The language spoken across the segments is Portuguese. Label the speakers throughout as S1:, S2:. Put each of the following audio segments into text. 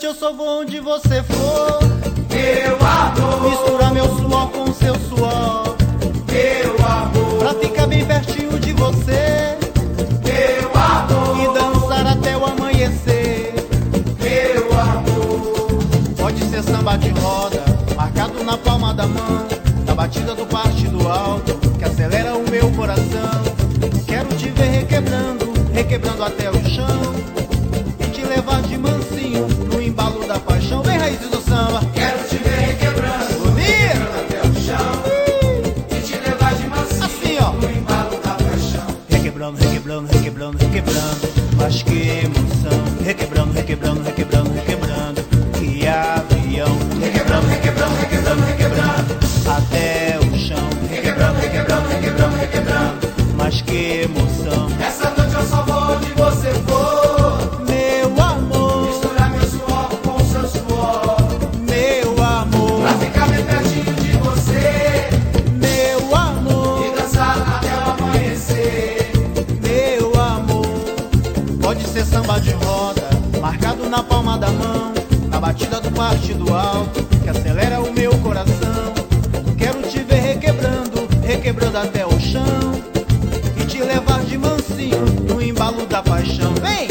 S1: noite eu só vou onde você for.
S2: Meu amor,
S1: Misturar meu suor com seu suor,
S2: meu amor,
S1: pra ficar bem pertinho de você
S2: meu amor,
S1: e dançar até o amanhecer.
S2: meu amor.
S1: Pode ser samba de roda, marcado na palma da mão, na batida do partido alto, que acelera o meu coração. Quero te ver requebrando, requebrando até o chão, e te levar de mansinho no embalo da paixão. Vem, raízes do samba.
S2: Quero te ver requebrando,
S1: Bonito!
S2: até o chão, e te levar de mansinho
S1: Assim, ó.
S2: no embalo da paixão.
S1: Requebrando, requebrando, requebrando, requebrando, mas que emoção. Requebrando, requebrando, requebrando, requebrando, que avião.
S2: Requebrando, requebrando, requebrando, requebrando,
S1: Até o chão.
S2: requebrando, requebrando, requebrando, requebrando.
S1: Mas que emoção.
S2: Essa noite eu só vou onde você for.
S1: Meu amor,
S2: Misturar meu suor com seu suor,
S1: meu amor,
S2: pra ficar bem pertinho de você
S1: meu amor,
S2: e dançar até o amanhecer.
S1: meu amor. Pode ser samba de roda, marcado na palma da mão, na batida do partido alto, que acelera o meu coração. Quero te ver requebrando, requebrando até o chão, e te levar de mansinho no embalo da paixão. Vem,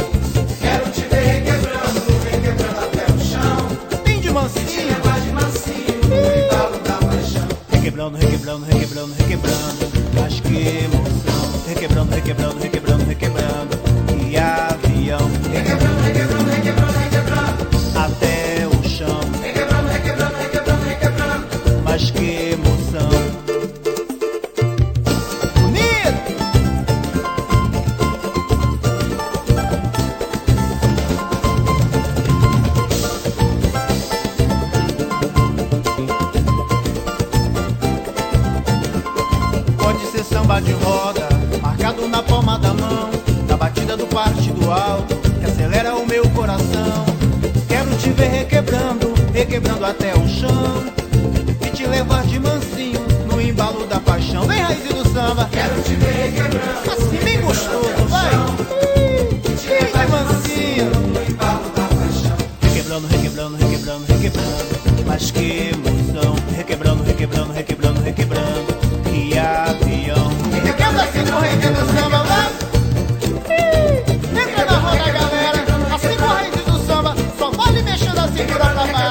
S2: Quero te ver requebrando, requebrando até o chão,
S1: vem de
S2: te
S1: mansinho.
S2: levar de mansinho no embalo da paixão.
S1: Requebrando, requebrando, requebrando, requebrando, mas que emoção. Requebrando, requebrando, requebrando, requebrando, que avião.
S2: Requebrando, requebrando, requebrando, requebrando,
S1: Até o chão,
S2: requebrando, requebrando, requebrando, requebrando.
S1: mas que emoção. Bonito! Pode ser samba de roda, marcado na palma da mão, na batida do partido alto, que acelera o meu coração. Quero te ver requebrando, requebrando até o chão, e te levar de mansinho no embalo da paixão. Vem, raiz do samba,
S2: Quero te ver requebrando,
S1: assim bem gostoso, vai! Vem de mansinho,
S2: no embalo da paixão.
S1: requebrando, requebrando, requebrando, requebrando, mas que emoção. Requebrando, requebrando, requebrando, requebrando, que avião. Requebra assim com o rei do samba, vai! Entra na roda, galera, assim com o rei do samba, só vale mexendo a cintura pra baixo.